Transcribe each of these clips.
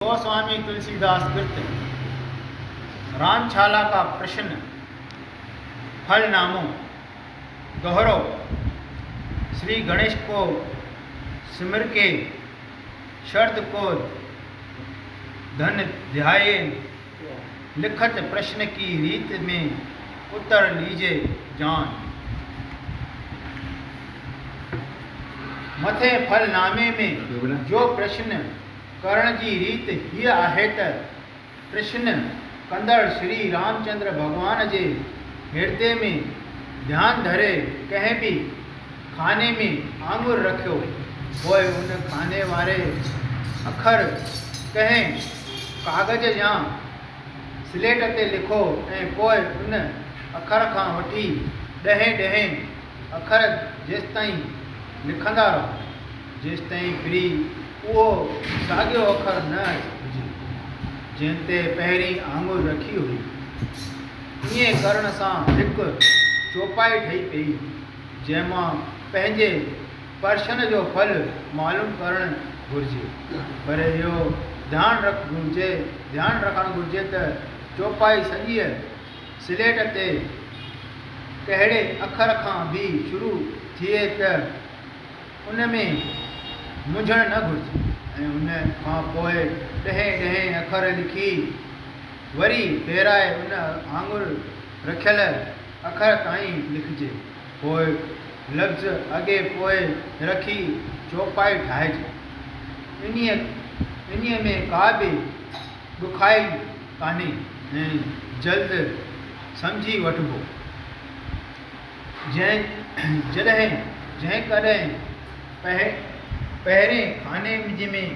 गोस्वामी तुलसीदास कृत रामछाला का प्रश्न फल नामो दोहरो श्री गणेश को सिमर के शर्त को धन ध्याये लिखत प्रश्न की रीत में उत्तर लीजे जान। मथे फलनामे में जो प्रश्न करण की रीत ही आहे त प्रश्न कंदड़ श्री रामचंद्र भगवान जे हृदय में ध्यान धरे कहीं भी खाने में आंगुर रखियो होए उन खाने वाले अखर कहें कागज या स्लेट ते लिखो ऐं पोइ उन अखर खां वठी ॾहें अखर जेसिताईं लिखंदा रहो जेसिताईं फिरी उहो साॻियो अखर न हुजे जंहिं ते पहिरीं आंगुर रखी हुई। ईअं करण सां हिकु चौपाई ठही पई जंहिंमां पंहिंजे पर्शन जो फल मालूम करणु घुरिजे पर इहो ध्यानु रखणु घुरिजे त चौपाई सॼीअ स्लेट ते कहिड़े अखर खां बि शुरू थिए त उन में मुझणु न घुरिजे ऐं उन खां पोइ ॾहें अखर लिखी वरी फेराए उन आंगुर रखियल अखर ताईं लिखिजे पोइ लफ़्ज़ अॻे पोइ रखी चौपाई ठाहिजे। इन्हीअ में का बि ॾुखाई कान्हे ऐं जल्द सम्झी वठिबो। जंहिं कॾहिं पहिरें खाने में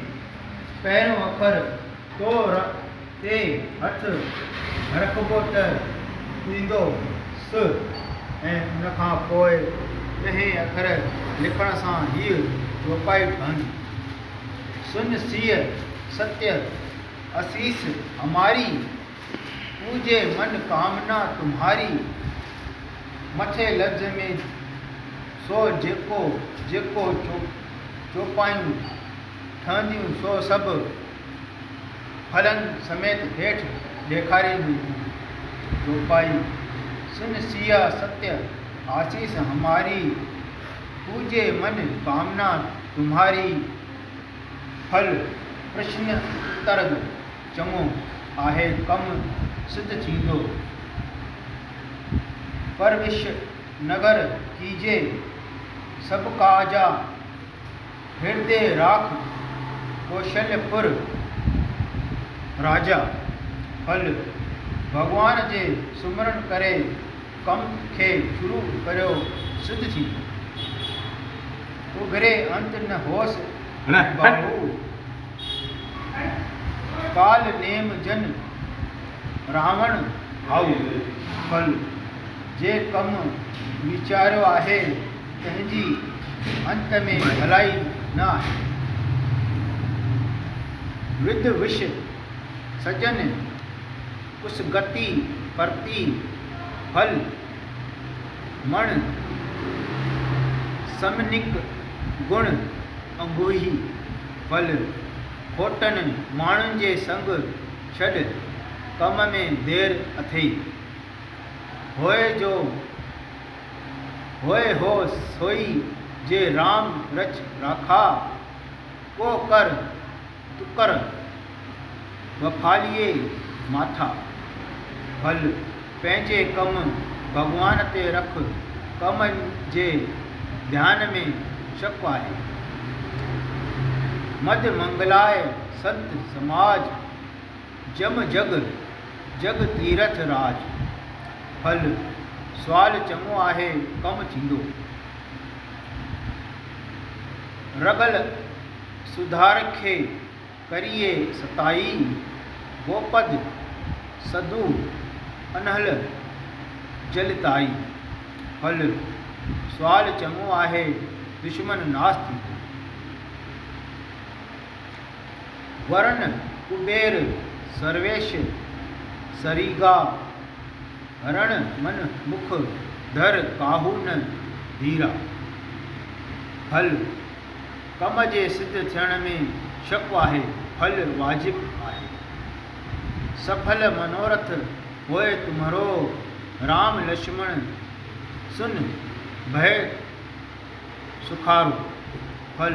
पहिरियों अखर तो ते हथ रखिबो त थींदो स ऐं उन खां पोइ ॾहें अखर लिखण सां हीअ चौपाई ठहंदी। सुन सिय सत्य आशीष हमारी पूजे मन कामना तुम्हारी मथे लफ्ज़ में सो जेको चौपायूं ठहंदियूं सो सभु फलनि समेत हेठि ॾेखारी हुई। चौपाई सुन सिया सत्य आशीष हमारी पूजे मन कामना तुम्हारी फल प्रश्न उत्तर चङो आहे कम सिद्ध थींदो परविश नगर कीजे सब काजा हृदय राख कौशल्यपुर राजा फल भगवान जे सुमरण करे कम खे शुरू करियो सिद्ध थींदो उघरे अंत न होस बाहू काल नेम जन रावण आऊ फल जे कम वीचारियो आहे तंहिंजी अंत में भलाई न आहे। विद विष सजन उस गति परती फल मण समनिक गुण अंगूही फल खोटन माण्हुनि जे संग छॾ कम में देर अथई होए हो सोई जे राम रच राखा को कर तुकर वफालिए माथा फल पंहिंजे कम भगवान ते रख कम जे ध्यान में शक आहे। मद मंगलाय संत समाज जम जग तीरथ राज फल सवाल चङो आहे कम थींदो रगल सुधार खे करिए सताई गोपद सदू अनहल जलताई फल सवाल चङो आहे दुश्मन नास थींदो वरण कुबेर सर्वेश सरीगा हरण मन मुख धर काहू न धीरा फल कम जे सिद्ध थियण में शक आहे फल वाजिब आहे। सफल मनोरथ होए तुम्हारो, राम लक्ष्मण सुन भय सुखारो। फल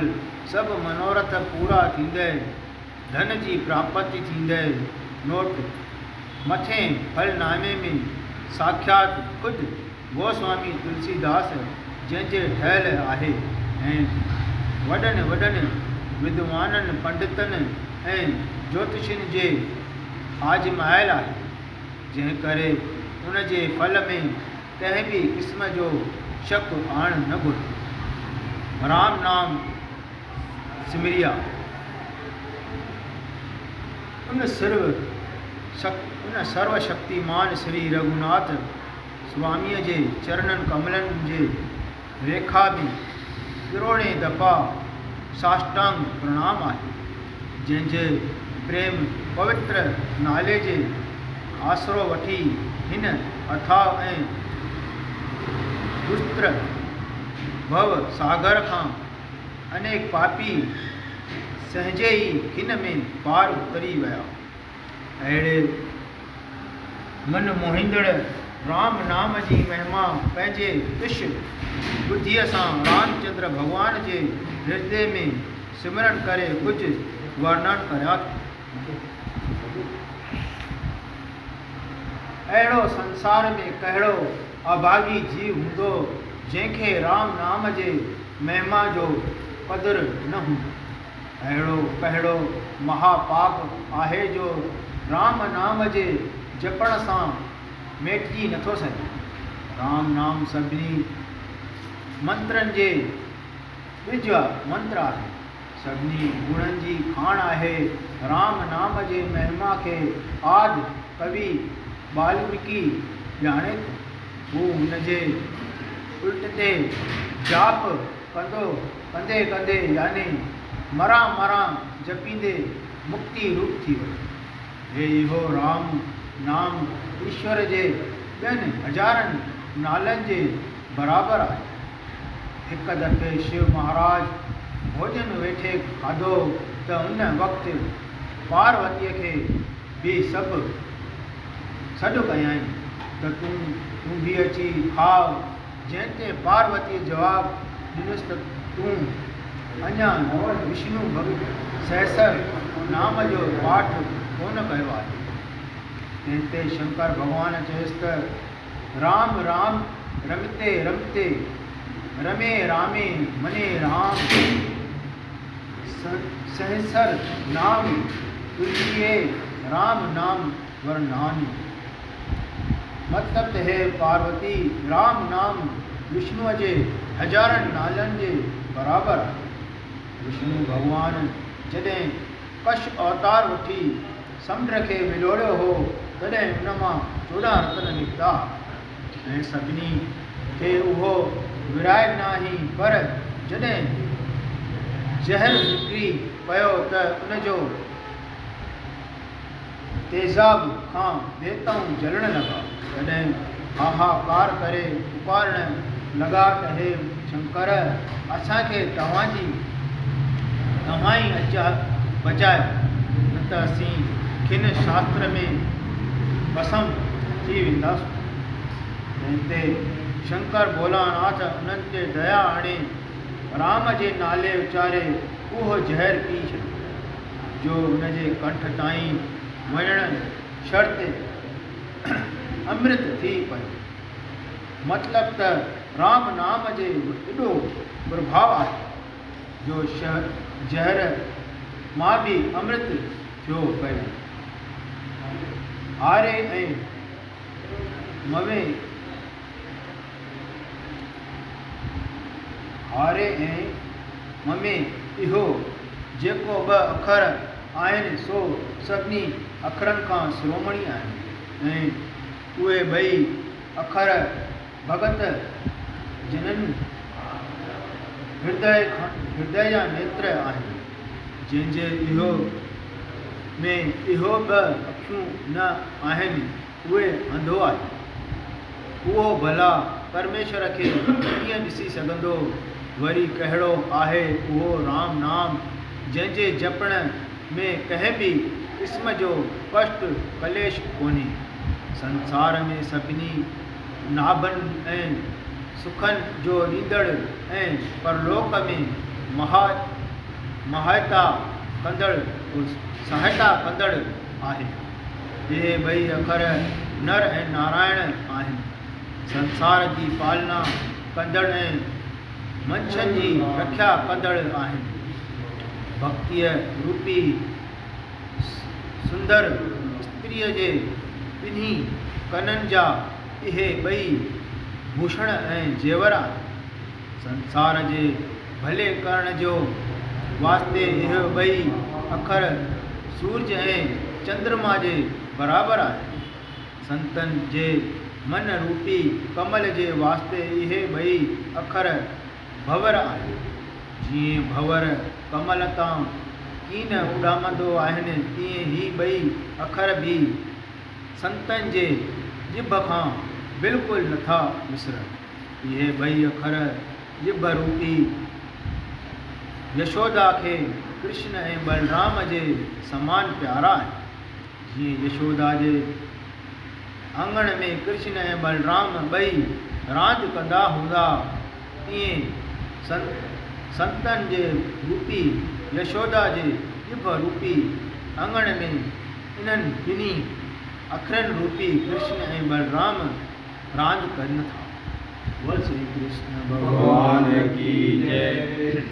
सब मनोरथ पूरा थींदे, धन जी प्राप्ति थींदे नोट। मथे फलनामे में साक्षात खुद गोस्वामी तुलसीदास जंहिंजे ठहियल आहे ऐं वॾनि वॾनि विद्वाननि पंडितनि ऐं ज्योतिषियुनि जे आजमायल आहे, जंहिं करे उन जे फल में कंहिं बि क़िस्म जो शक आणु न घुरिजे। राम नाम सिमरिया उन सर्वशक्तिमान श्री रघुनाथ स्वामीअ जे चरणनि कमलनि जे रेखा में करोड़े दफ़ा साष्टांग प्रणाम आहे, जंहिंजे प्रेम पवित्र नाले जे आसरो वठी हिन अथाह ऐं दुस्त्र भव सागर खां अनेक पापी सहजे ई खिन में पार उतरी विया। अहिड़े मन मोहींदड़ राम नाम जी महिमा पंहिंजे विश बुद्धीअ सां रामचंद्र भॻवान जे हृदय में सिमरन करे कुझु वर्णन करिया थो। अहिड़ो संसार में कहिड़ो अभागी जीव हूंदो जंहिंखे राम नाम जे महिमा जो क़दुरु न हूंदो। अहिड़ो कहिड़ो महापाप आहे जो राम नाम जे जपण सां मेटिजी नथो सघे। राम नाम सभिनी मंत्रनि जे ॿिज मंत्र आहे, सभिनी गुणनि जी खाण आहे। राम नाम जे महिमा खे आदि कवि वाल्मीकि ॼाणे थो। हू हुनजे उल्टे जाप कंदे कंदे यानी मरां जपींदे मुक्ति रूप थी वियो। हे इहो राम नाम ईश्वर जे ॿियनि हज़ारनि नालनि जे बराबरि आहे। हिकु दफ़े शिव महाराज भोजन वेठे खाधो त उन वक़्तु पार्वतीअ खे बि सभु सॾु कयाईं त तूं बि अची खाउ। जंहिं ते पार्वतीअ जवाबु ॾिनुसि त तूं अञा विष्णु सहस्र नाम जो पाठ कोन कयो आहे। तंहिंते शंकर भॻवानु चयुसि त राम राम रमते रमते रमे रामे मने राम सहस्र नाम तुझिए राम नाम वरनानी। मतिलब त हे पार्वती, राम नाम विष्णुअ जे हज़ारनि नालनि जे बराबरि आहे। विष्णु भॻवानु जॾहिं कश अवतार वठी समुंड खे विलोड़ियो हो तॾहिं उन मां 14 रत्न निकिता ऐं सभिनी खे उहो विराए ॾिनाही। पर जॾहिं ज़हर निकिरी पियो त उनजो तेज़ाब खां देवताऊं जलण लॻा। तॾहिं हाहाकार करे पुकारण लॻा त हे शंकर, असांखे तव्हां ई बचायो, न त असीं खिन शास्त्र में भस्म थी वेंदासीं। तंहिंते शंकर भोलानाथ उन्हनि ते दया आणे राम जे नाले उचारे उहो ज़हर पी छॾियो जो हुनजे कंठ ताईं वञण शर्त अमृत थी पियो। मतिलब त राम नाम जे एॾो प्रभाव आहे जो ज़हर मां बि अमृत थियो पियो। हारे ऐं ममे इहो जेको 2 अखर आहिनि सो सभिनी अखरनि खां शिरोमणी आहिनि ऐं उहे 2 अखर भगत जिन्हनि हृदय जा नेत्र आहिनि। जंहिंजे इहो 2 अखियूं न आहिनि उहे अंधो आहे। उहो भला परमेश्वर खे कीअं ॾिसी सघंदो। वरी कहिड़ो आहे उहो राम नाम जंहिंजे जपण में कंहिं बि क़िस्म जो कष्ट कलेश कोन्हे। संसार में सभिनी नाभनि ऐं सुखनि जो ॾींदड़ ऐं परलोक में सहायता कंदड़ आहे। इहे ॿई अखर नर ऐं नारायण आहिनि। संसार जी पालना कंदड़ ऐं मंशनि जी रक्षा कंदड़ आहिनि। भक्तीअ रूपी सुंदर स्त्रीअ जे ॿिन्ही कननि जा इहे ॿई भूषण ऐं जेवर आहिनि। संसार जे भले करण जो वास्ते इहे ॿई अखर सूरज ऐं चंद्रमा जे बराबरि आहे। संतनि जे मन रूपी कमल जे वास्ते इहे ॿई अखर भंवर आहे। जीअं भंवर कमल तां कीन उॾामंदो आहिनि, तीअं ही ॿई अखर बि संतनि जे ॼिभ खां बिल्कुलु नथा विसरनि। इहे ॿई अखर ॼिभ रूपी यशोदा खे कृष्ण ऐं बलराम जे समान प्यारा आहिनि। जीअं यशोदा जे आंगण में कृष्ण ऐं बलराम ॿई रांदि कंदा हूंदा, तीअं संतनि जे रूपी यशोदा जे ॼिभ रूपी आंगण में इन्हनि ॿिन्ही अखरनि रूपी कृष्ण ऐं बलराम रांदि कनि था। बोल श्री कृष्ण भगवान की जय।